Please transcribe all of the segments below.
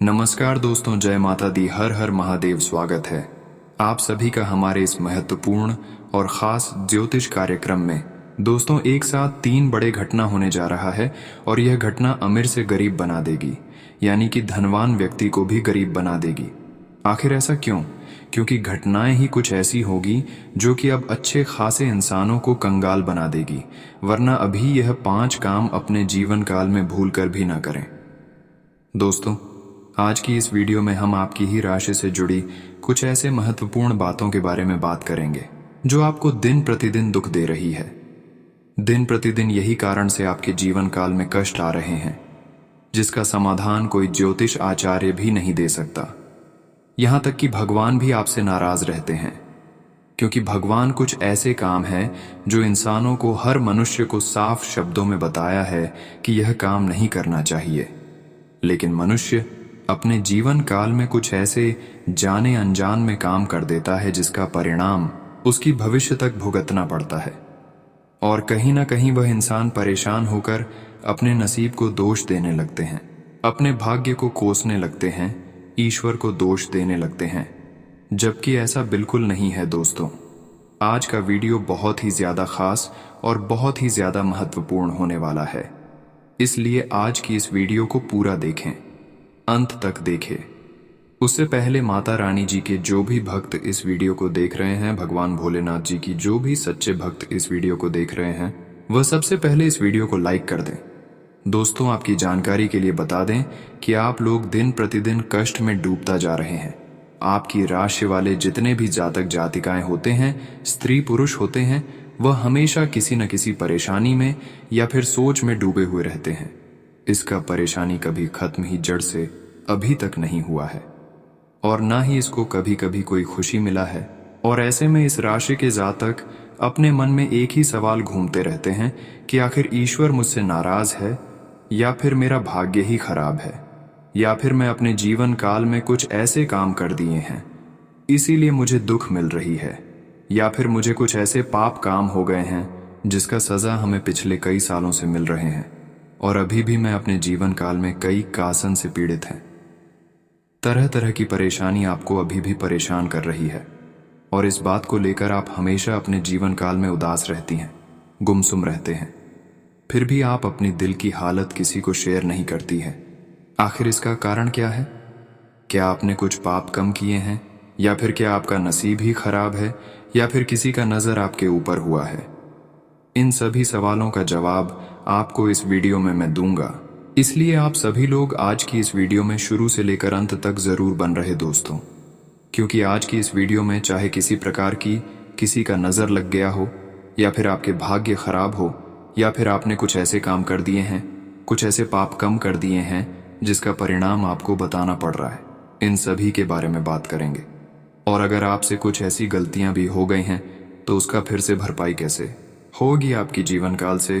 नमस्कार दोस्तों, जय माता दी, हर हर महादेव। स्वागत है आप सभी का हमारे इस महत्वपूर्ण और ख़ास ज्योतिष कार्यक्रम में। दोस्तों, एक साथ 3 बड़े घटना होने जा रहा है और यह घटना अमीर से गरीब बना देगी, यानी कि धनवान व्यक्ति को भी गरीब बना देगी। आखिर ऐसा क्यों? क्योंकि घटनाएं ही कुछ ऐसी होगी जो कि अब अच्छे खासे इंसानों को कंगाल बना देगी, वरना अभी यह 5 काम अपने जीवन काल में भूल कर भी ना करें। दोस्तों, आज की इस वीडियो में हम आपकी ही राशि से जुड़ी कुछ ऐसे महत्वपूर्ण बातों के बारे में बात करेंगे जो आपको दिन प्रतिदिन दुख दे रही है। दिन प्रतिदिन यही कारण से आपके जीवन काल में कष्ट आ रहे हैं, जिसका समाधान कोई ज्योतिष आचार्य भी नहीं दे सकता। यहां तक कि भगवान भी आपसे नाराज रहते हैं, क्योंकि भगवान कुछ ऐसे काम हैं जो इंसानों को, हर मनुष्य को साफ शब्दों में बताया है कि यह काम नहीं करना चाहिए, लेकिन मनुष्य अपने जीवन काल में कुछ ऐसे जाने अनजान में काम कर देता है जिसका परिणाम उसकी भविष्य तक भुगतना पड़ता है। और कहीं ना कहीं वह इंसान परेशान होकर अपने नसीब को दोष देने लगते हैं, अपने भाग्य को कोसने लगते हैं, ईश्वर को दोष देने लगते हैं, जबकि ऐसा बिल्कुल नहीं है। दोस्तों, आज का वीडियो बहुत ही ज्यादा खास और बहुत ही ज्यादा महत्वपूर्ण होने वाला है, इसलिए आज की इस वीडियो को पूरा देखें, अंत तक देखें। उससे पहले माता रानी जी के जो भी भक्त इस वीडियो को देख रहे हैं, भगवान भोलेनाथ जी की जो भी सच्चे भक्त इस वीडियो को देख रहे हैं, वह सबसे पहले इस वीडियो को लाइक कर दें। दोस्तों, आपकी जानकारी के लिए बता दें कि आप लोग दिन प्रतिदिन कष्ट में डूबता जा रहे हैं। आपकी राशि वाले जितने भी जातक जातिकाएं होते हैं, स्त्री पुरुष होते हैं, वह हमेशा किसी न किसी परेशानी में या फिर सोच में डूबे हुए रहते हैं। इसका परेशानी कभी खत्म ही जड़ से अभी तक नहीं हुआ है, और ना ही इसको कभी कभी कोई खुशी मिला है। और ऐसे में इस राशि के जातक अपने मन में एक ही सवाल घूमते रहते हैं कि आखिर ईश्वर मुझसे नाराज है, या फिर मेरा भाग्य ही खराब है, या फिर मैं अपने जीवन काल में कुछ ऐसे काम कर दिए हैं इसीलिए मुझे दुख मिल रही है, या फिर मुझे कुछ ऐसे पाप काम हो गए हैं जिसका सजा हमें पिछले कई सालों से मिल रहे हैं, और अभी भी मैं अपने जीवन काल में कई कासन से पीड़ित हैं। तरह तरह की परेशानी आपको अभी भी परेशान कर रही है, और इस बात को लेकर आप हमेशा अपने जीवन काल में उदास रहती हैं, गुमसुम रहते हैं। फिर भी आप अपनी दिल की हालत किसी को शेयर नहीं करती है। आखिर इसका कारण क्या है? क्या आपने कुछ पाप कम किए हैं, या फिर क्या आपका नसीब ही खराब है, या फिर किसी का नजर आपके ऊपर हुआ है? इन सभी सवालों का जवाब आपको इस वीडियो में मैं दूंगा, इसलिए आप सभी लोग आज की इस वीडियो में शुरू से लेकर अंत तक जरूर बन रहे दोस्तों, क्योंकि आज की इस वीडियो में चाहे किसी प्रकार की किसी का नजर लग गया हो, या फिर आपके भाग्य खराब हो, या फिर आपने कुछ ऐसे काम कर दिए हैं, कुछ ऐसे पाप कम कर दिए हैं जिसका परिणाम आपको बताना पड़ रहा है, इन सभी के बारे में बात करेंगे। और अगर आपसे कुछ ऐसी गलतियां भी हो गई हैं तो उसका फिर से भरपाई कैसे होगी आपकी जीवन काल से,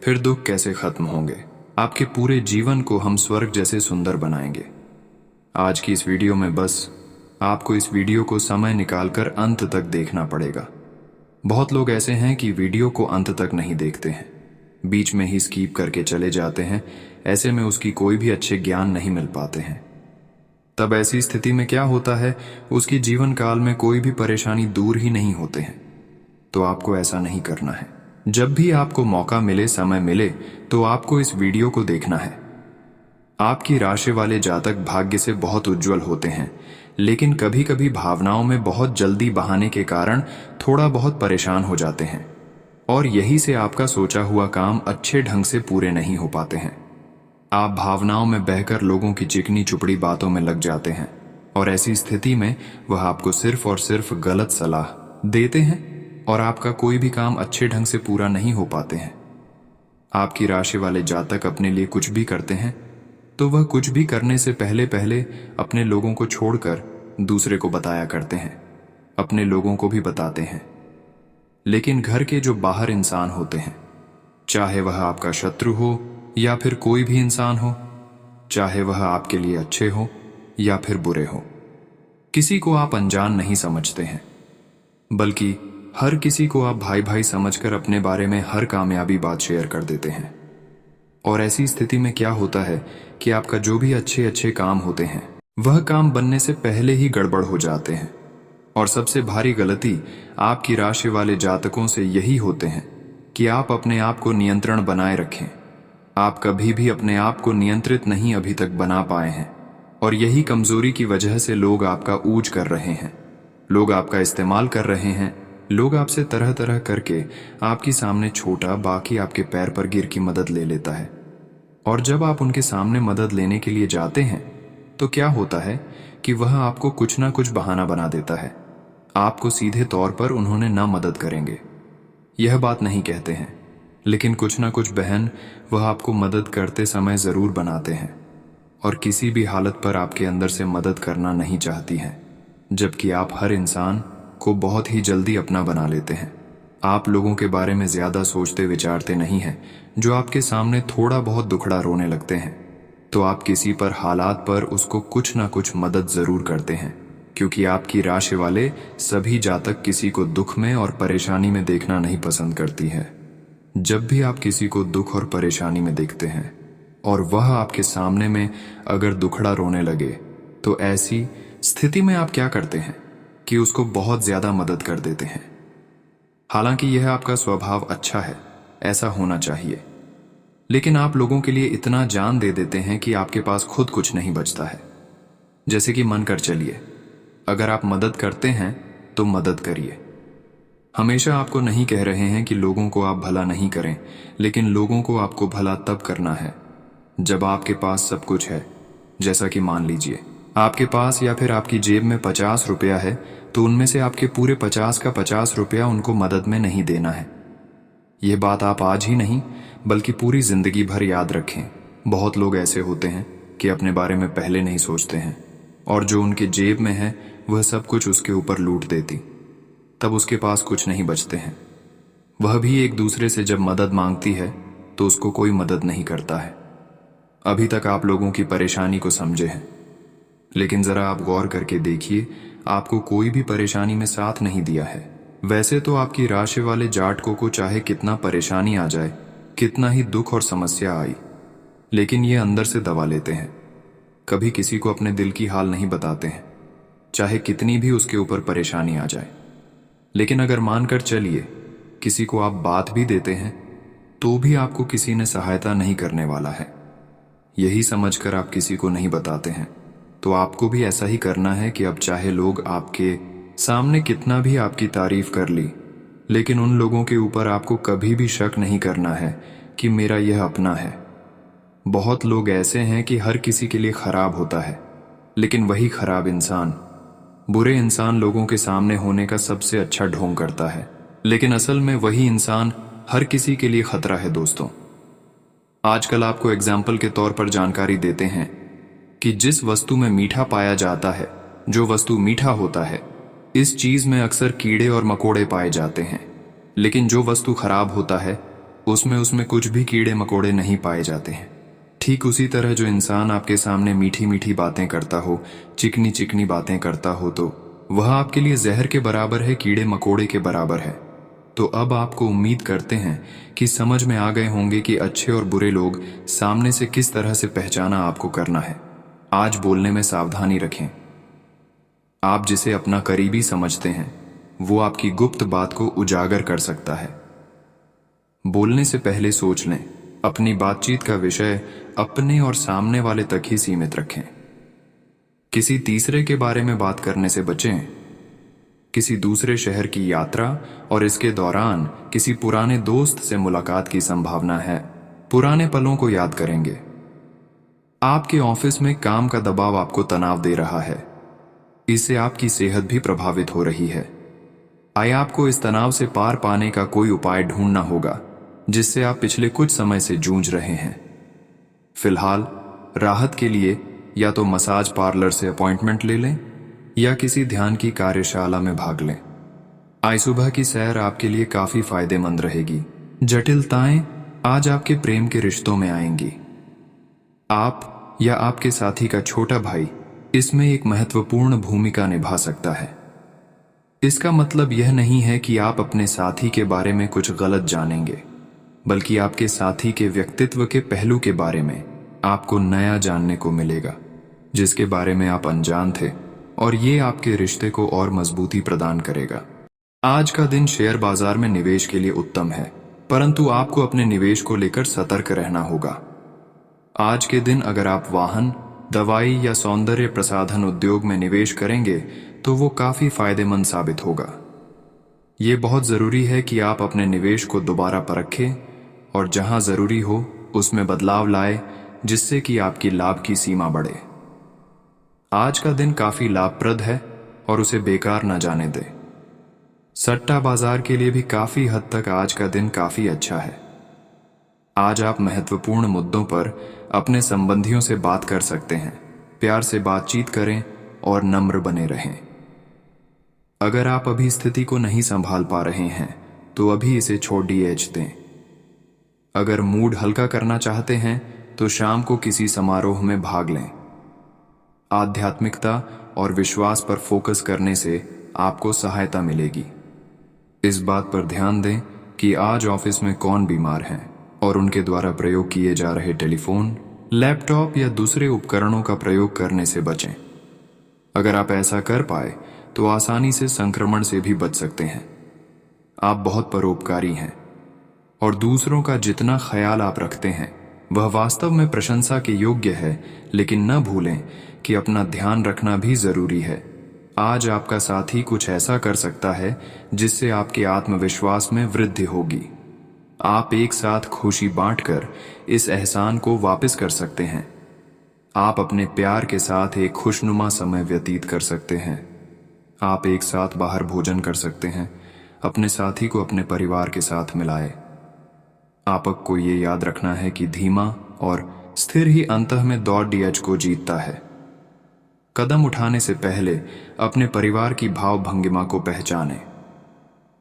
फिर दुख कैसे खत्म होंगे, आपके पूरे जीवन को हम स्वर्ग जैसे सुंदर बनाएंगे। आज की इस वीडियो में बस आपको इस वीडियो को समय निकालकर अंत तक देखना पड़ेगा। बहुत लोग ऐसे हैं कि वीडियो को अंत तक नहीं देखते हैं, बीच में ही स्कीप करके चले जाते हैं। ऐसे में उसकी कोई भी अच्छे ज्ञान नहीं मिल पाते हैं। तब ऐसी स्थिति में क्या होता है, उसकी जीवन काल में कोई भी परेशानी दूर ही नहीं होते हैं। तो आपको ऐसा नहीं करना है। जब भी आपको मौका मिले, समय मिले, तो आपको इस वीडियो को देखना है। आपकी राशि वाले जातक भाग्य से बहुत उज्जवल होते हैं, लेकिन कभी कभी भावनाओं में बहुत जल्दी बहाने के कारण थोड़ा बहुत परेशान हो जाते हैं, और यही से आपका सोचा हुआ काम अच्छे ढंग से पूरे नहीं हो पाते हैं। आप भावनाओं में बहकर लोगों की चिकनी चुपड़ी बातों में लग जाते हैं, और ऐसी स्थिति में वह आपको सिर्फ और सिर्फ गलत सलाह देते हैं, और आपका कोई भी काम अच्छे ढंग से पूरा नहीं हो पाते हैं। आपकी राशि वाले जातक अपने लिए कुछ भी करते हैं तो वह कुछ भी करने से पहले पहले अपने लोगों को छोड़कर दूसरे को बताया करते हैं, अपने लोगों को भी बताते हैं। लेकिन घर के जो बाहर इंसान होते हैं, चाहे वह आपका शत्रु हो या फिर कोई भी इंसान हो, चाहे वह आपके लिए अच्छे हो या फिर बुरे हो, किसी को आप अनजान नहीं समझते हैं, बल्कि हर किसी को आप भाई भाई समझकर अपने बारे में हर कामयाबी बात शेयर कर देते हैं। और ऐसी स्थिति में क्या होता है कि आपका जो भी अच्छे अच्छे काम होते हैं वह काम बनने से पहले ही गड़बड़ हो जाते हैं। और सबसे भारी गलती आपकी राशि वाले जातकों से यही होते हैं कि आप अपने आप को नियंत्रण बनाए रखें। आप कभी भी अपने आप को नियंत्रित नहीं अभी तक बना पाए हैं, और यही कमजोरी की वजह से लोग आपका ऊज कर रहे हैं, लोग आपका इस्तेमाल कर रहे हैं। लोग आपसे तरह तरह करके आपकी सामने छोटा, बाकी आपके पैर पर गिर की मदद ले लेता है। और जब आप उनके सामने मदद लेने के लिए जाते हैं तो क्या होता है कि वह आपको कुछ ना कुछ बहाना बना देता है। आपको सीधे तौर पर उन्होंने ना मदद करेंगे, यह बात नहीं कहते हैं, लेकिन कुछ ना कुछ बहन वह आपको मदद करते समय ज़रूर बनाते हैं, और किसी भी हालत पर आपके अंदर से मदद करना नहीं चाहती हैं, जबकि आप हर इंसान को बहुत ही जल्दी अपना बना लेते हैं। आप लोगों के बारे में ज़्यादा सोचते विचारते नहीं हैं। जो आपके सामने थोड़ा बहुत दुखड़ा रोने लगते हैं तो आप किसी पर हालात पर उसको कुछ ना कुछ मदद ज़रूर करते हैं, क्योंकि आपकी राशि वाले सभी जातक किसी को दुख में और परेशानी में देखना नहीं पसंद करती है। जब भी आप किसी को दुख और परेशानी में देखते हैं और वह आपके सामने में अगर दुखड़ा रोने लगे, तो ऐसी स्थिति में आप क्या करते हैं कि उसको बहुत ज़्यादा मदद कर देते हैं। हालांकि यह आपका स्वभाव अच्छा है, ऐसा होना चाहिए, लेकिन आप लोगों के लिए इतना जान दे देते हैं कि आपके पास खुद कुछ नहीं बचता है। जैसे कि मन कर चलिए, अगर आप मदद करते हैं तो मदद करिए। हमेशा आपको नहीं कह रहे हैं कि लोगों को आप भला नहीं करें, लेकिन लोगों को आपको भला तब करना है जब आपके पास सब कुछ है। जैसा कि मान लीजिए आपके पास या फिर आपकी जेब में 50 रुपया है, तो उनमें से आपके पूरे 50 का 50 रुपया उनको मदद में नहीं देना है। यह बात आप आज ही नहीं बल्कि पूरी जिंदगी भर याद रखें। बहुत लोग ऐसे होते हैं कि अपने बारे में पहले नहीं सोचते हैं, और जो उनके जेब में है वह सब कुछ उसके ऊपर लूट देती, तब उसके पास कुछ नहीं बचते हैं। वह भी एक दूसरे से जब मदद मांगती है तो उसको कोई मदद नहीं करता है। अभी तक आप लोगों की परेशानी को समझे हैं, लेकिन जरा आप गौर करके देखिए, आपको कोई भी परेशानी में साथ नहीं दिया है। वैसे तो आपकी राशि वाले जातकों को चाहे कितना परेशानी आ जाए, कितना ही दुख और समस्या आई, लेकिन ये अंदर से दबा लेते हैं। कभी किसी को अपने दिल की हाल नहीं बताते हैं, चाहे कितनी भी उसके ऊपर परेशानी आ जाए। लेकिन अगर मानकर चलिए किसी को आप बात भी देते हैं तो भी आपको किसी ने सहायता नहीं करने वाला है। यही समझकर आप किसी को नहीं बताते हैं, तो आपको भी ऐसा ही करना है कि अब चाहे लोग आपके सामने कितना भी आपकी तारीफ कर ली, लेकिन उन लोगों के ऊपर आपको कभी भी शक नहीं करना है कि मेरा यह अपना है। बहुत लोग ऐसे हैं कि हर किसी के लिए खराब होता है, लेकिन वही खराब इंसान, बुरे इंसान लोगों के सामने होने का सबसे अच्छा ढोंग करता है, लेकिन असल में वही इंसान हर किसी के लिए खतरा है। दोस्तों, आजकल आपको एग्जाम्पल के तौर पर जानकारी देते हैं कि जिस वस्तु में मीठा पाया जाता है, जो वस्तु मीठा होता है, इस चीज में अक्सर कीड़े और मकोड़े पाए जाते हैं, लेकिन जो वस्तु खराब होता है उसमें कुछ भी कीड़े मकोड़े नहीं पाए जाते हैं। ठीक उसी तरह जो इंसान आपके सामने मीठी मीठी बातें करता हो, चिकनी चिकनी बातें करता हो, तो वह आपके लिए जहर के बराबर है, कीड़े मकोड़े के बराबर है। तो अब आपको उम्मीद करते हैं कि समझ में आ गए होंगे कि अच्छे और बुरे लोग सामने से किस तरह से पहचाना आपको करना है। आज बोलने में सावधानी रखें। आप जिसे अपना करीबी समझते हैं वो आपकी गुप्त बात को उजागर कर सकता है। बोलने से पहले सोच लें। अपनी बातचीत का विषय अपने और सामने वाले तक ही सीमित रखें। किसी तीसरे के बारे में बात करने से बचें। किसी दूसरे शहर की यात्रा और इसके दौरान किसी पुराने दोस्त से मुलाकात की संभावना है। पुराने पलों को याद करेंगे। आपके ऑफिस में काम का दबाव आपको तनाव दे रहा है, इससे आपकी सेहत भी प्रभावित हो रही है। आइए आपको इस तनाव से पार पाने का कोई उपाय ढूंढना होगा जिससे आप पिछले कुछ समय से जूझ रहे हैं। फिलहाल राहत के लिए या तो मसाज पार्लर से अपॉइंटमेंट ले लें या किसी ध्यान की कार्यशाला में भाग लें। आज सुबह की सैर आपके लिए काफी फायदेमंद रहेगी। जटिलताएं आज आपके प्रेम के रिश्तों में आएंगी। आप या आपके साथी का छोटा भाई इसमें एक महत्वपूर्ण भूमिका निभा सकता है। इसका मतलब यह नहीं है कि आप अपने साथी के बारे में कुछ गलत जानेंगे, बल्कि आपके साथी के व्यक्तित्व के पहलू के बारे में आपको नया जानने को मिलेगा, जिसके बारे में आप अनजान थे, और ये आपके रिश्ते को और मजबूती प्रदान करेगा। आज का दिन शेयर बाजार में निवेश के लिए उत्तम है, परंतु आपको अपने निवेश को लेकर सतर्क रहना होगा। आज के दिन अगर आप वाहन, दवाई या सौंदर्य प्रसाधन उद्योग में निवेश करेंगे तो वो काफी फायदेमंद साबित होगा। ये बहुत जरूरी है कि आप अपने निवेश को दोबारा परखें और जहां जरूरी हो उसमें बदलाव लाए, जिससे कि आपकी लाभ की सीमा बढ़े। आज का दिन काफी लाभप्रद है और उसे बेकार न जाने दें। सट्टा बाजार के लिए भी काफी हद तक आज का दिन काफी अच्छा है। आज आप महत्वपूर्ण मुद्दों पर अपने संबंधियों से बात कर सकते हैं। प्यार से बातचीत करें और नम्र बने रहें। अगर आप अभी स्थिति को नहीं संभाल पा रहे हैं तो अभी इसे छोड़ दें। अगर मूड हल्का करना चाहते हैं तो शाम को किसी समारोह में भाग लें। आध्यात्मिकता और विश्वास पर फोकस करने से आपको सहायता मिलेगी। इस बात पर ध्यान दें कि आज ऑफिस में कौन बीमार हैं और उनके द्वारा प्रयोग किए जा रहे टेलीफोन, लैपटॉप या दूसरे उपकरणों का प्रयोग करने से बचें। अगर आप ऐसा कर पाए तो आसानी से संक्रमण से भी बच सकते हैं। आप बहुत परोपकारी हैं और दूसरों का जितना ख्याल आप रखते हैं वह वास्तव में प्रशंसा के योग्य है, लेकिन न भूलें कि अपना ध्यान रखना भी जरूरी है। आज आपका साथी कुछ ऐसा कर सकता है जिससे आपके आत्मविश्वास में वृद्धि होगी। आप एक साथ खुशी बांटकर इस एहसान को वापस कर सकते हैं। आप अपने प्यार के साथ एक खुशनुमा समय व्यतीत कर सकते हैं। आप एक साथ बाहर भोजन कर सकते हैं। अपने साथी को अपने परिवार के साथ मिलाएं। आपको ये याद रखना है कि धीमा और स्थिर ही अंतः में दौड़ डीएच को जीतता है। कदम उठाने से पहले अपने परिवार की भाव भंगिमा को पहचानें।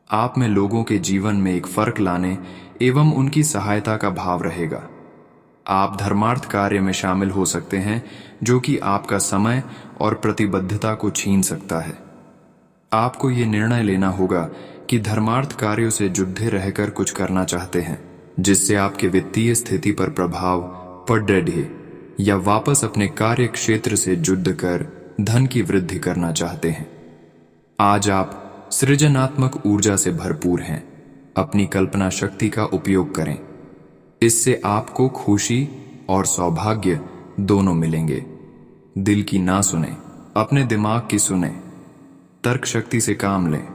आप में लोगों के जीवन में एक फर्क लाने एवं उनकी सहायता का भाव रहेगा। आप धर्मार्थ कार्य में शामिल हो सकते हैं जो कि आपका समय और प्रतिबद्धता को छीन सकता है। आपको ये निर्णय लेना होगा कि धर्मार्थ कार्यों से जुड़े रहकर कुछ करना चाहते हैं जिससे आपके वित्तीय स्थिति पर प्रभाव पड़ रहे, या वापस अपने कार्य क्षेत्र से जुड़कर धन की वृद्धि करना चाहते हैं। आज आप सृजनात्मक ऊर्जा से भरपूर हैं। अपनी कल्पना शक्ति का उपयोग करें। इससे आपको खुशी और सौभाग्य दोनों मिलेंगे। दिल की ना सुने, अपने दिमाग की सुने। तर्क शक्ति से काम लें।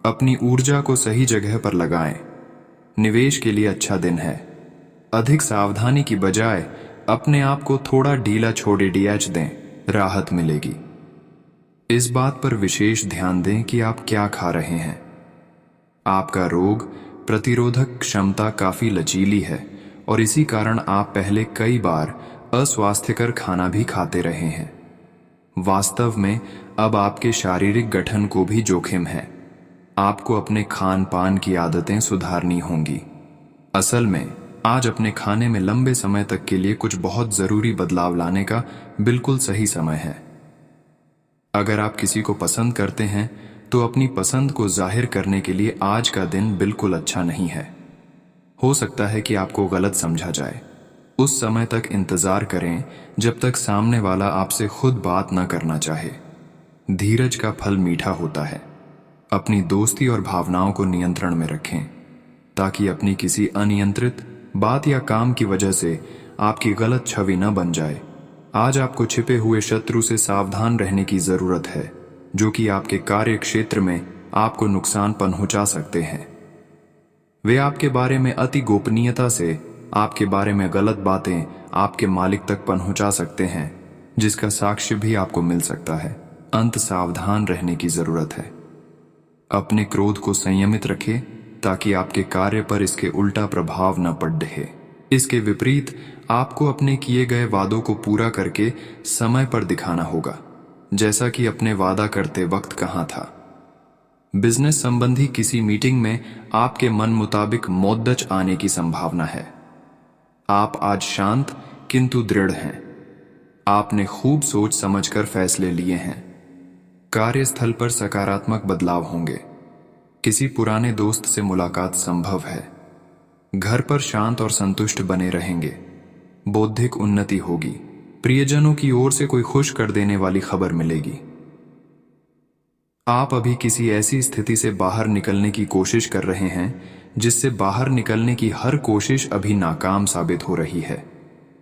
अपनी ऊर्जा को सही जगह पर लगाएं। निवेश के लिए अच्छा दिन है। अधिक सावधानी की बजाय अपने आप को थोड़ा ढीला छोड़े डीएच दें, राहत मिलेगी। इस बात पर विशेष ध्यान दें कि आप क्या खा रहे हैं। आपका रोग प्रतिरोधक क्षमता काफी लचीली है और इसी कारण आप पहले कई बार अस्वास्थ्यकर खाना भी खाते रहे हैं। वास्तव में अब आपके शारीरिक गठन को भी जोखिम है। आपको अपने खान पान की आदतें सुधारनी होंगी। असल में आज अपने खाने में लंबे समय तक के लिए कुछ बहुत जरूरी बदलाव लाने का बिल्कुल सही समय है। अगर आप किसी को पसंद करते हैं तो अपनी पसंद को जाहिर करने के लिए आज का दिन बिल्कुल अच्छा नहीं है। हो सकता है कि आपको गलत समझा जाए। उस समय तक इंतजार करें जब तक सामने वाला आपसे खुद बात न करना चाहे। धीरज का फल मीठा होता है। अपनी दोस्ती और भावनाओं को नियंत्रण में रखें ताकि अपनी किसी अनियंत्रित बात या काम की वजह से आपकी गलत छवि न बन जाए। आज आपको छिपे हुए शत्रु से सावधान रहने की जरूरत है जो कि आपके कार्य क्षेत्र में आपको नुकसान पहुंचा सकते हैं। वे आपके बारे में अति गोपनीयता से आपके बारे में गलत बातें आपके मालिक तक पहुंचा सकते हैं, जिसका साक्ष्य भी आपको मिल सकता है। अंत सावधान रहने की जरूरत है। अपने क्रोध को संयमित रखें ताकि आपके कार्य पर इसके उल्टा प्रभाव न पड़ रहे। इसके विपरीत आपको अपने किए गए वादों को पूरा करके समय पर दिखाना होगा, जैसा कि अपने वादा करते वक्त कहा था। बिजनेस संबंधी किसी मीटिंग में आपके मन मुताबिक मौद्दच आने की संभावना है। आप आज शांत किंतु दृढ़ हैं। आपने खूब सोच समझकर फैसले लिए हैं। कार्यस्थल पर सकारात्मक बदलाव होंगे। किसी पुराने दोस्त से मुलाकात संभव है। घर पर शांत और संतुष्ट बने रहेंगे। बौद्धिक उन्नति होगी। प्रियजनों की ओर से कोई खुश कर देने वाली खबर मिलेगी। आप अभी किसी ऐसी स्थिति से बाहर निकलने की कोशिश कर रहे हैं जिससे बाहर निकलने की हर कोशिश अभी नाकाम साबित हो रही है।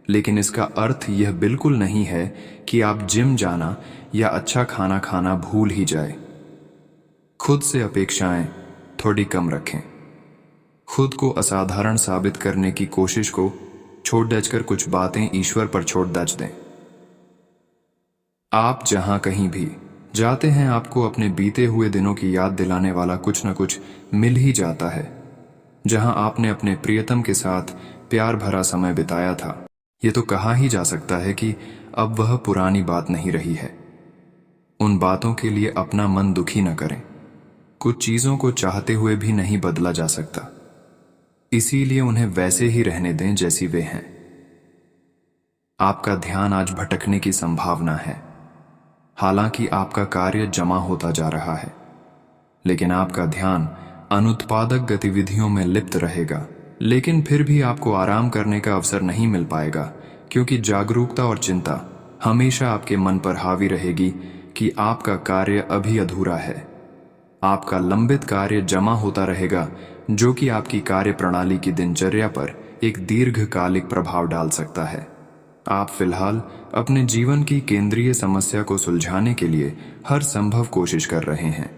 लेकिन इसका अर्थ यह बिल्कुल नहीं है कि आप जिम जाना या अच्छा खाना खाना भूल ही जाए। खुद से अपेक्षाएं थोड़ी कम रखें। खुद को असाधारण साबित करने की कोशिश को छोड़ दचकर कुछ बातें ईश्वर पर छोड़ दच दें। आप जहां कहीं भी जाते हैं, आपको अपने बीते हुए दिनों की याद दिलाने वाला कुछ न कुछ मिल ही जाता है। जहां आपने अपने प्रियतम के साथ प्यार भरा समय बिताया था, ये तो कहा ही जा सकता है कि अब वह पुरानी बात नहीं रही है। उन बातों के लिए अपना मन दुखी न करें। कुछ चीजों को चाहते हुए भी नहीं बदला जा सकता, इसीलिए उन्हें वैसे ही रहने दें जैसी वे हैं। आपका ध्यान आज भटकने की संभावना है। हालांकि आपका कार्य जमा होता जा रहा है, लेकिन आपका ध्यान अनुत्पादक गतिविधियों में लिप्त रहेगा। लेकिन फिर भी आपको आराम करने का अवसर नहीं मिल पाएगा, क्योंकि जागरूकता और चिंता हमेशा आपके मन पर हावी रहेगी कि आपका कार्य अभी अधूरा है। आपका लंबित कार्य जमा होता रहेगा, जो कि आपकी कार्य प्रणाली की दिनचर्या पर एक दीर्घकालिक प्रभाव डाल सकता है। आप फिलहाल अपने जीवन की केंद्रीय समस्या को सुलझाने के लिए हर संभव कोशिश कर रहे हैं।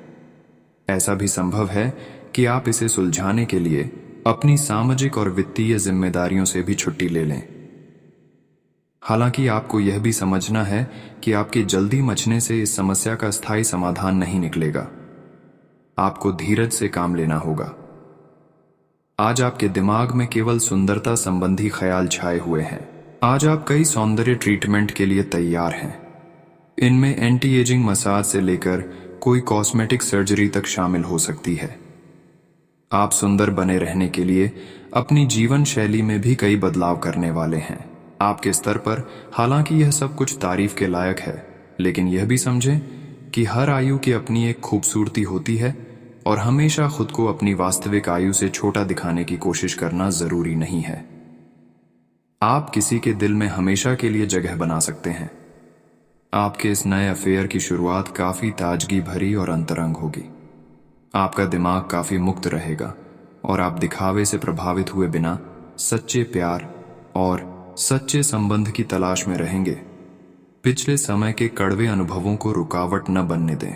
ऐसा भी संभव है कि आप इसे सुलझाने के लिए अपनी सामाजिक और वित्तीय जिम्मेदारियों से भी छुट्टी ले लें। हालांकि आपको यह भी समझना है कि आपके जल्दी मचने से इस समस्या का स्थायी समाधान नहीं निकलेगा। आपको धीरज से काम लेना होगा। आज आपके दिमाग में केवल सुंदरता संबंधी ख्याल छाए हुए हैं। आज आप कई सौंदर्य ट्रीटमेंट के लिए तैयार हैं। इनमें एंटी एजिंग मसाज से लेकर कोई कॉस्मेटिक सर्जरी तक शामिल हो सकती है। आप सुंदर बने रहने के लिए अपनी जीवन शैली में भी कई बदलाव करने वाले हैं। आपके स्तर पर हालांकि यह सब कुछ तारीफ के लायक है, लेकिन यह भी समझें कि हर आयु की अपनी एक खूबसूरती होती है और हमेशा खुद को अपनी वास्तविक आयु से छोटा दिखाने की कोशिश करना जरूरी नहीं है। आप किसी के दिल में हमेशा के लिए जगह बना सकते हैं। आपके इस नए अफेयर की शुरुआत काफी ताजगी भरी और अंतरंग होगी। आपका दिमाग काफी मुक्त रहेगा और आप दिखावे से प्रभावित हुए बिना सच्चे प्यार और सच्चे संबंध की तलाश में रहेंगे। पिछले समय के कड़वे अनुभवों को रुकावट न बनने दें।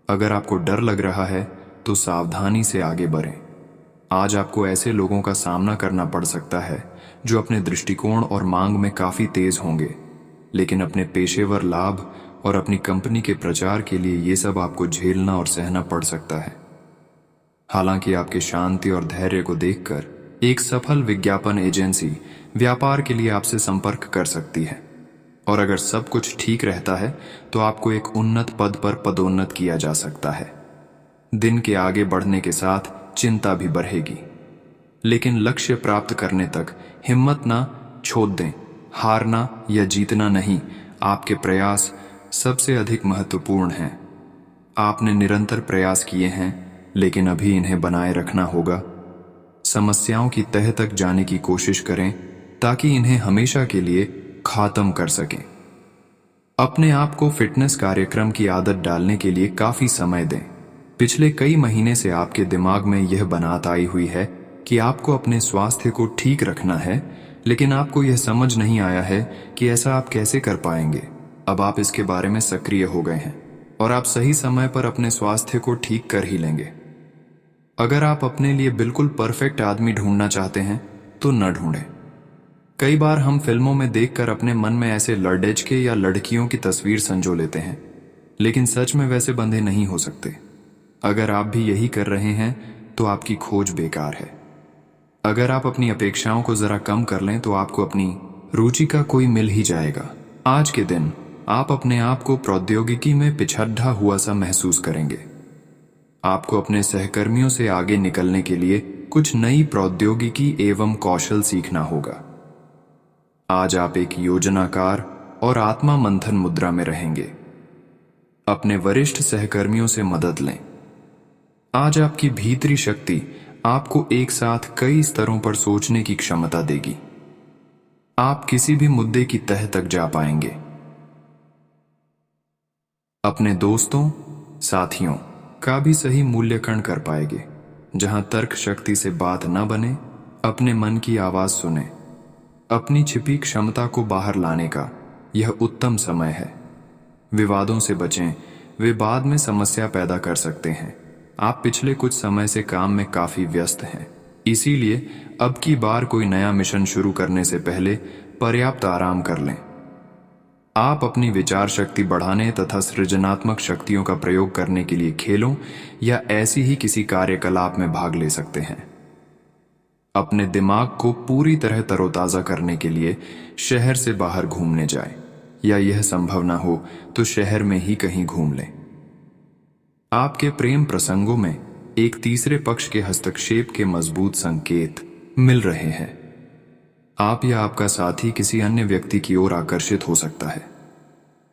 अगर आपको डर लग रहा है तो सावधानी से आगे बढ़ें। आज आपको ऐसे लोगों का सामना करना पड़ सकता है जो अपने दृष्टिकोण और मांग में काफी तेज होंगे, लेकिन अपने पेशेवर लाभ और अपनी कंपनी के प्रचार के लिए ये सब आपको झेलना और सहना पड़ सकता है। हालांकि आपके शांति और धैर्य को देखकर एक सफल विज्ञापन एजेंसी व्यापार के लिए आपसे संपर्क कर सकती है, और अगर सब कुछ ठीक रहता है तो आपको एक उन्नत पद पर पदोन्नत किया जा सकता है। दिन के आगे बढ़ने के साथ चिंता भी बढ़ेगी, लेकिन लक्ष्य प्राप्त करने तक हिम्मत ना छोड़ दें। हारना या जीतना नहीं, आपके प्रयास सबसे अधिक महत्वपूर्ण हैं। आपने निरंतर प्रयास किए हैं, लेकिन अभी इन्हें बनाए रखना होगा। समस्याओं की तह तक जाने की कोशिश करें ताकि इन्हें हमेशा के लिए खत्म कर सकें। अपने आप को फिटनेस कार्यक्रम की आदत डालने के लिए काफी समय दें। पिछले कई महीने से आपके दिमाग में यह बनात आई हुई है कि आपको अपने स्वास्थ्य को ठीक रखना है, लेकिन आपको यह समझ नहीं आया है कि ऐसा आप कैसे कर पाएंगे। अब आप इसके बारे में सक्रिय हो गए हैं और आप सही समय पर अपने स्वास्थ्य को ठीक कर ही लेंगे। अगर आप अपने लिए बिल्कुल परफेक्ट आदमी ढूंढना चाहते हैं तो न ढूंढें। कई बार हम फिल्मों में देखकर अपने मन में ऐसे लड़के या लड़कियों की तस्वीर संजो लेते हैं, लेकिन सच में वैसे बंधे नहीं हो सकते। अगर आप भी यही कर रहे हैं तो आपकी खोज बेकार है। अगर आप अपनी अपेक्षाओं को जरा कम कर लें तो आपको अपनी रुचि का कोई मिल ही जाएगा। आज के दिन आप अपने आप को प्रौद्योगिकी में पिछड़ा हुआ सा महसूस करेंगे। आपको अपने सहकर्मियों से आगे निकलने के लिए कुछ नई प्रौद्योगिकी एवं कौशल सीखना होगा। आज आप एक योजनाकार और आत्मा मंथन मुद्रा में रहेंगे। अपने वरिष्ठ सहकर्मियों से मदद लें। आज आपकी भीतरी शक्ति आपको एक साथ कई स्तरों पर सोचने की क्षमता देगी। आप किसी भी मुद्दे की तह तक जा पाएंगे। अपने दोस्तों, साथियों का भी सही मूल्यांकन कर पाएंगे। जहां तर्क शक्ति से बात न बने, अपने मन की आवाज सुने। अपनी छिपी क्षमता को बाहर लाने का यह उत्तम समय है। विवादों से बचें, वे बाद में समस्या पैदा कर सकते हैं। आप पिछले कुछ समय से काम में काफी व्यस्त हैं, इसीलिए अब की बार कोई नया मिशन शुरू करने से पहले पर्याप्त आराम कर लें। आप अपनी विचार शक्ति बढ़ाने तथा सृजनात्मक शक्तियों का प्रयोग करने के लिए खेलों या ऐसी ही किसी कार्यकलाप में भाग ले सकते हैं। अपने दिमाग को पूरी तरह तरोताजा करने के लिए शहर से बाहर घूमने जाएं, या यह संभव ना हो तो शहर में ही कहीं घूम लें। आपके प्रेम प्रसंगों में एक तीसरे पक्ष के हस्तक्षेप के मजबूत संकेत मिल रहे हैं। आप या आपका साथी किसी अन्य व्यक्ति की ओर आकर्षित हो सकता है।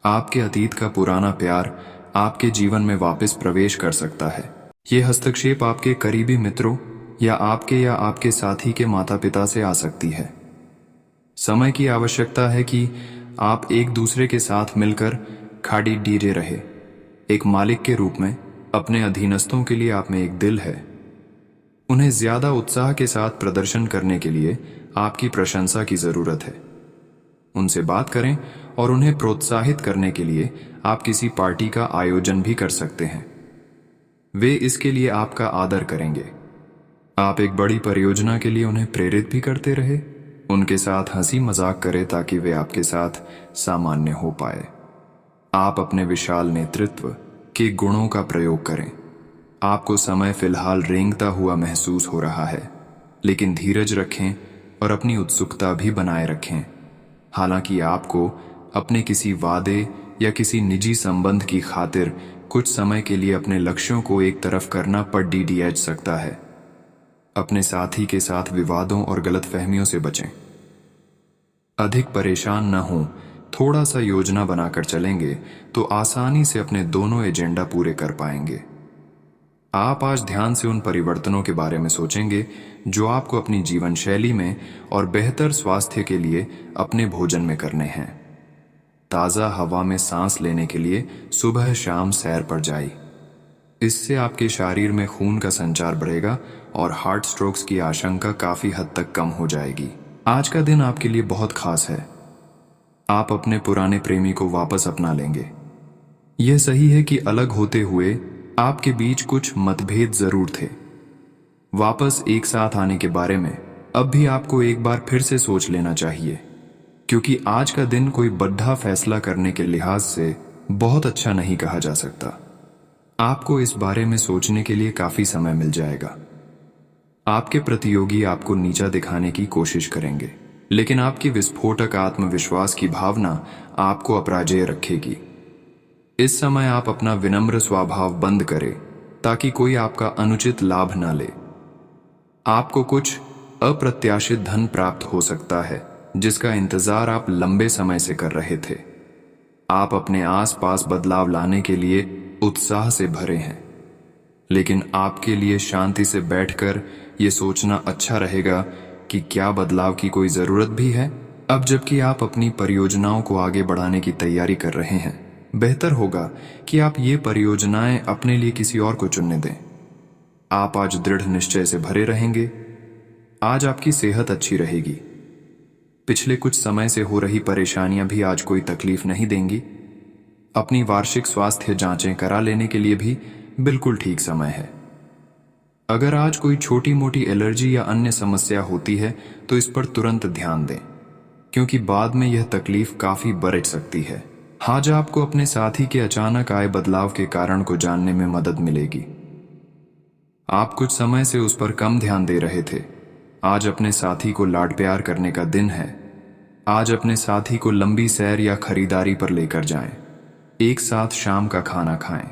आपके अतीत का पुराना प्यार आपके जीवन में वापस प्रवेश कर सकता है। यह हस्तक्षेप आपके करीबी मित्रों या आपके साथी के माता पिता से आ सकती है। समय की आवश्यकता है कि आप एक दूसरे के साथ मिलकर खाड़ी डीरे रहे। एक मालिक के रूप में अपने अधीनस्थों के लिए आप में एक दिल है। उन्हें ज्यादा उत्साह के साथ प्रदर्शन करने के लिए आपकी प्रशंसा की जरूरत है। उनसे बात करें और उन्हें प्रोत्साहित करने के लिए आप किसी पार्टी का आयोजन भी कर सकते हैं। वे इसके लिए आपका आदर करेंगे। आप एक बड़ी परियोजना के लिए उन्हें प्रेरित भी करते रहे। उनके साथ हंसी मजाक करें ताकि वे आपके साथ सामान्य हो पाए। आप अपने विशाल नेतृत्व के गुणों का प्रयोग करें। आपको समय फिलहाल रेंगता हुआ महसूस हो रहा है, लेकिन धीरज रखें और अपनी उत्सुकता भी बनाए रखें। हालांकि आपको अपने किसी वादे या किसी निजी संबंध की खातिर कुछ समय के लिए अपने लक्ष्यों को एक तरफ करना पड़ डीडीएच सकता है। अपने साथी के साथ विवादों और गलतफहमियों से बचें। अधिक परेशान न हों, थोड़ा सा योजना बनाकर चलेंगे तो आसानी से अपने दोनों एजेंडा पूरे कर पाएंगे। आप आज ध्यान से उन परिवर्तनों के बारे में सोचेंगे जो आपको अपनी जीवन शैली में और बेहतर स्वास्थ्य के लिए अपने भोजन में करने हैं। ताज़ा हवा में सांस लेने के लिए सुबह शाम सैर पर जाइए। इससे आपके शरीर में खून का संचार बढ़ेगा और हार्ट स्ट्रोक्स की आशंका काफी हद तक कम हो जाएगी। आज का दिन आपके लिए बहुत खास है। आप अपने पुराने प्रेमी को वापस अपना लेंगे। यह सही है कि अलग होते हुए आपके बीच कुछ मतभेद जरूर थे। वापस एक साथ आने के बारे में अब भी आपको एक बार फिर से सोच लेना चाहिए, क्योंकि आज का दिन कोई बड़ा फैसला करने के लिहाज से बहुत अच्छा नहीं कहा जा सकता। आपको इस बारे में सोचने के लिए काफी समय मिल जाएगा। आपके प्रतियोगी आपको नीचा दिखाने की कोशिश करेंगे, लेकिन आपकी विस्फोटक आत्मविश्वास की भावना आपको अपराजेय रखेगी। इस समय आप अपना विनम्र स्वभाव बंद करें ताकि कोई आपका अनुचित लाभ न ले। आपको कुछ अप्रत्याशित धन प्राप्त हो सकता है जिसका इंतजार आप लंबे समय से कर रहे थे। आप अपने आसपास बदलाव लाने के लिए उत्साह से भरे हैं, लेकिन आपके लिए शांति से बैठकर यह सोचना अच्छा रहेगा कि क्या बदलाव की कोई जरूरत भी है। अब जबकि आप अपनी परियोजनाओं को आगे बढ़ाने की तैयारी कर रहे हैं, बेहतर होगा कि आप ये परियोजनाएं अपने लिए किसी और को चुनने दें। आप आज दृढ़ निश्चय से भरे रहेंगे। आज आपकी सेहत अच्छी रहेगी। पिछले कुछ समय से हो रही परेशानियां भी आज कोई तकलीफ नहीं देंगी। अपनी वार्षिक स्वास्थ्य जांचें करा लेने के लिए भी बिल्कुल ठीक समय है। अगर आज कोई छोटी मोटी एलर्जी या अन्य समस्या होती है तो इस पर तुरंत ध्यान दें, क्योंकि बाद में यह तकलीफ काफी बढ़ सकती है। आज आपको अपने साथी के अचानक आए बदलाव के कारण को जानने में मदद मिलेगी। आप कुछ समय से उस पर कम ध्यान दे रहे थे। आज अपने साथी को लाड प्यार करने का दिन है। आज अपने साथी को लंबी सैर या खरीदारी पर लेकर जाएं। एक साथ शाम का खाना खाएं।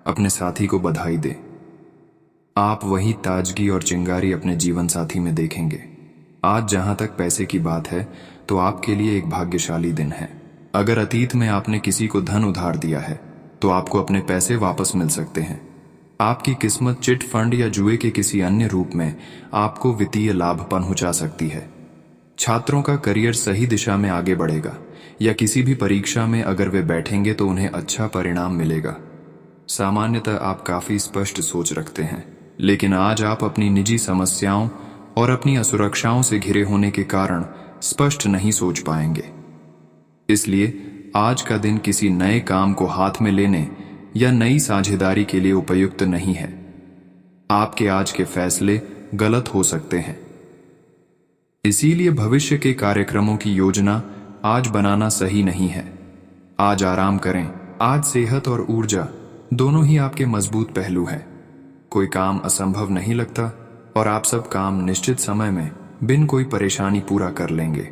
अपने साथी को बधाई दें। आप वही ताजगी और चिंगारी अपने जीवन साथी में देखेंगे। आज जहां तक पैसे की बात है तो आपके लिए एक भाग्यशाली दिन है। अगर अतीत में आपने किसी को धन उधार दिया है तो आपको अपने पैसे वापस मिल सकते हैं। आपकी किस्मत चिट फंड या जुए के किसी अन्य रूप में आपको वित्तीय लाभ पहुंचा सकती है। छात्रों का करियर सही दिशा में आगे बढ़ेगा या किसी भी परीक्षा में अगर वे बैठेंगे तो उन्हें अच्छा परिणाम मिलेगा। सामान्यतः आप काफी स्पष्ट सोच रखते हैं, लेकिन आज आप अपनी निजी समस्याओं और अपनी असुरक्षाओं से घिरे होने के कारण स्पष्ट नहीं सोच पाएंगे। इसलिए आज का दिन किसी नए काम को हाथ में लेने या नई साझेदारी के लिए उपयुक्त नहीं है। आपके आज के फैसले गलत हो सकते हैं। इसीलिए भविष्य के कार्यक्रमों की योजना आज बनाना सही नहीं है। आज आराम करें। आज सेहत और ऊर्जा दोनों ही आपके मजबूत पहलू हैं। कोई काम असंभव नहीं लगता और आप सब काम निश्चित समय में बिन कोई परेशानी पूरा कर लेंगे।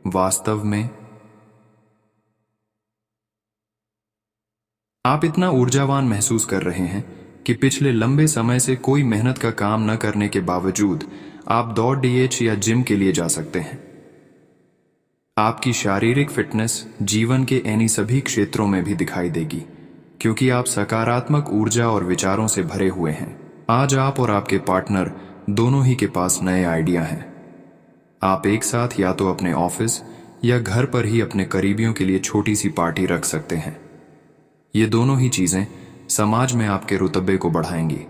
वास्तव में आप इतना ऊर्जावान महसूस कर रहे हैं कि पिछले लंबे समय से कोई मेहनत का काम न करने के बावजूद आप दौड़, डीएच या जिम के लिए जा सकते हैं। आपकी शारीरिक फिटनेस जीवन के ऐनी सभी क्षेत्रों में भी दिखाई देगी, क्योंकि आप सकारात्मक ऊर्जा और विचारों से भरे हुए हैं। आज आप और आपके पार्टनर दोनों ही के पास नए आइडिया हैं। आप एक साथ या तो अपने ऑफिस या घर पर ही अपने करीबियों के लिए छोटी सी पार्टी रख सकते हैं। ये दोनों ही चीजें समाज में आपके रुतबे को बढ़ाएंगी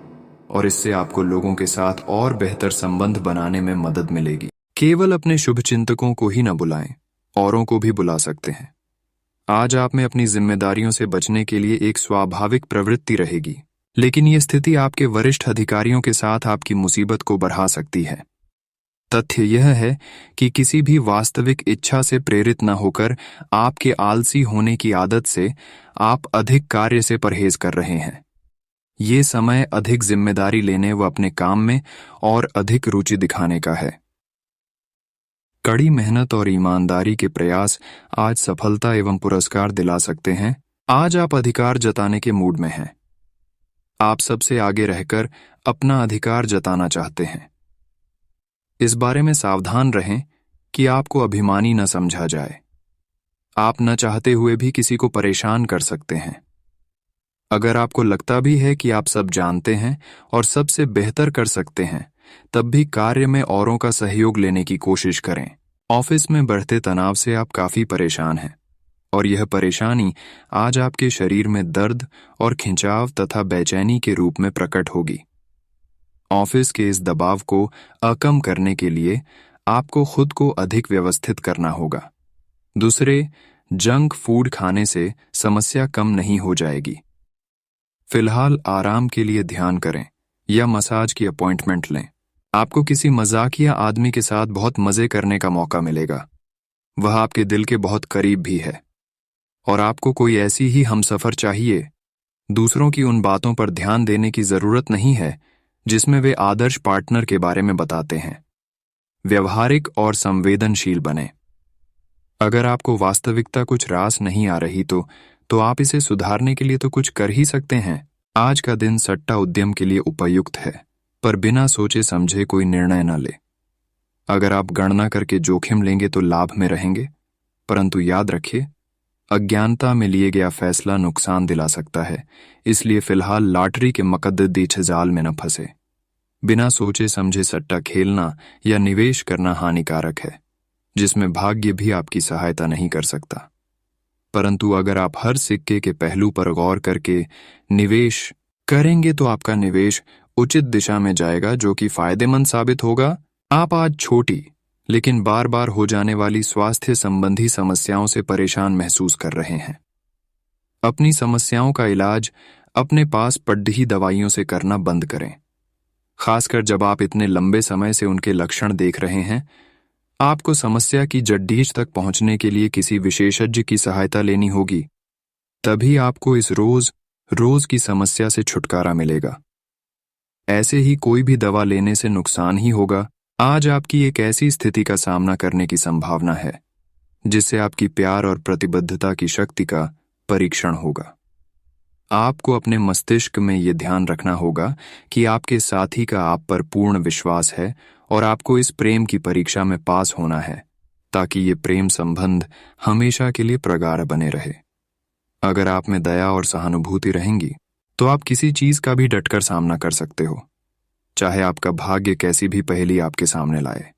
और इससे आपको लोगों के साथ और बेहतर संबंध बनाने में मदद मिलेगी। केवल अपने शुभचिंतकों को ही न बुलाएं, औरों को भी बुला सकते हैं। आज आप में अपनी जिम्मेदारियों से बचने के लिए एक स्वाभाविक प्रवृत्ति रहेगी, लेकिन ये स्थिति आपके वरिष्ठ अधिकारियों के साथ आपकी मुसीबत को बढ़ा सकती है। तथ्य यह है कि किसी भी वास्तविक इच्छा से प्रेरित न होकर आपके आलसी होने की आदत से आप अधिक कार्य से परहेज कर रहे हैं। ये समय अधिक जिम्मेदारी लेने व अपने काम में और अधिक रुचि दिखाने का है। कड़ी मेहनत और ईमानदारी के प्रयास आज सफलता एवं पुरस्कार दिला सकते हैं। आज आप अधिकार जताने के मूड में हैं। आप सबसे आगे रहकर अपना अधिकार जताना चाहते हैं। इस बारे में सावधान रहें कि आपको अभिमानी न समझा जाए। आप न चाहते हुए भी किसी को परेशान कर सकते हैं। अगर आपको लगता भी है कि आप सब जानते हैं और सबसे बेहतर कर सकते हैं, तब भी कार्य में औरों का सहयोग लेने की कोशिश करें। ऑफिस में बढ़ते तनाव से आप काफी परेशान हैं और यह परेशानी आज आपके शरीर में दर्द और खिंचाव तथा बेचैनी के रूप में प्रकट होगी। ऑफिस के इस दबाव को अकम करने के लिए आपको खुद को अधिक व्यवस्थित करना होगा। दूसरे, जंक फूड खाने से समस्या कम नहीं हो जाएगी। फिलहाल आराम के लिए ध्यान करें या मसाज की अपॉइंटमेंट लें। आपको किसी मजाकिया आदमी के साथ बहुत मजे करने का मौका मिलेगा। वह आपके दिल के बहुत करीब भी है और आपको कोई ऐसी ही हमसफर चाहिए। दूसरों की उन बातों पर ध्यान देने की जरूरत नहीं है जिसमें वे आदर्श पार्टनर के बारे में बताते हैं। व्यवहारिक और संवेदनशील बने। अगर आपको वास्तविकता कुछ रास नहीं आ रही तो आप इसे सुधारने के लिए तो कुछ कर ही सकते हैं। आज का दिन सट्टा उद्यम के लिए उपयुक्त है, पर बिना सोचे समझे कोई निर्णय न ले। अगर आप गणना करके जोखिम लेंगे तो लाभ में रहेंगे, परंतु याद रखिए, अज्ञानता में लिए गया फैसला नुकसान दिला सकता है। इसलिए फिलहाल लॉटरी के मकद्दीछ जाल में न फंसे। बिना सोचे समझे सट्टा खेलना या निवेश करना हानिकारक है, जिसमें भाग्य भी आपकी सहायता नहीं कर सकता। परंतु अगर आप हर सिक्के के पहलू पर गौर करके निवेश करेंगे तो आपका निवेश उचित दिशा में जाएगा, जो कि फायदेमंद साबित होगा। आप आज छोटी लेकिन बार बार हो जाने वाली स्वास्थ्य संबंधी समस्याओं से परेशान महसूस कर रहे हैं। अपनी समस्याओं का इलाज अपने पास पड़ी दवाइयों से करना बंद करें, खासकर जब आप इतने लंबे समय से उनके लक्षण देख रहे हैं। आपको समस्या की जड़ीज तक पहुंचने के लिए किसी विशेषज्ञ की सहायता लेनी होगी, तभी आपको इस रोज की समस्या से छुटकारा मिलेगा। ऐसे ही कोई भी दवा लेने से नुकसान ही होगा। आज आपकी एक ऐसी स्थिति का सामना करने की संभावना है जिससे आपकी प्यार और प्रतिबद्धता की शक्ति का परीक्षण होगा। आपको अपने मस्तिष्क में ये ध्यान रखना होगा कि आपके साथी का आप पर पूर्ण विश्वास है और आपको इस प्रेम की परीक्षा में पास होना है, ताकि ये प्रेम संबंध हमेशा के लिए प्रगाढ़ बने रहे। अगर आप में दया और सहानुभूति रहेंगी तो आप किसी चीज का भी डटकर सामना कर सकते हो, चाहे आपका भाग्य कैसी भी पहेली आपके सामने लाए।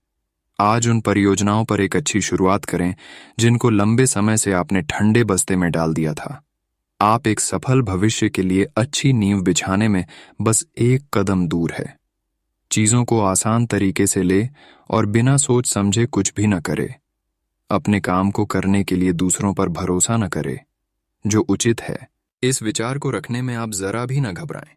आज उन परियोजनाओं पर एक अच्छी शुरुआत करें जिनको लंबे समय से आपने ठंडे बस्ते में डाल दिया था। आप एक सफल भविष्य के लिए अच्छी नींव बिछाने में बस एक कदम दूर है। चीजों को आसान तरीके से ले और बिना सोच समझे कुछ भी न करे। अपने काम को करने के लिए दूसरों पर भरोसा न करे, जो उचित है। इस विचार को रखने में आप जरा भी न घबराएं।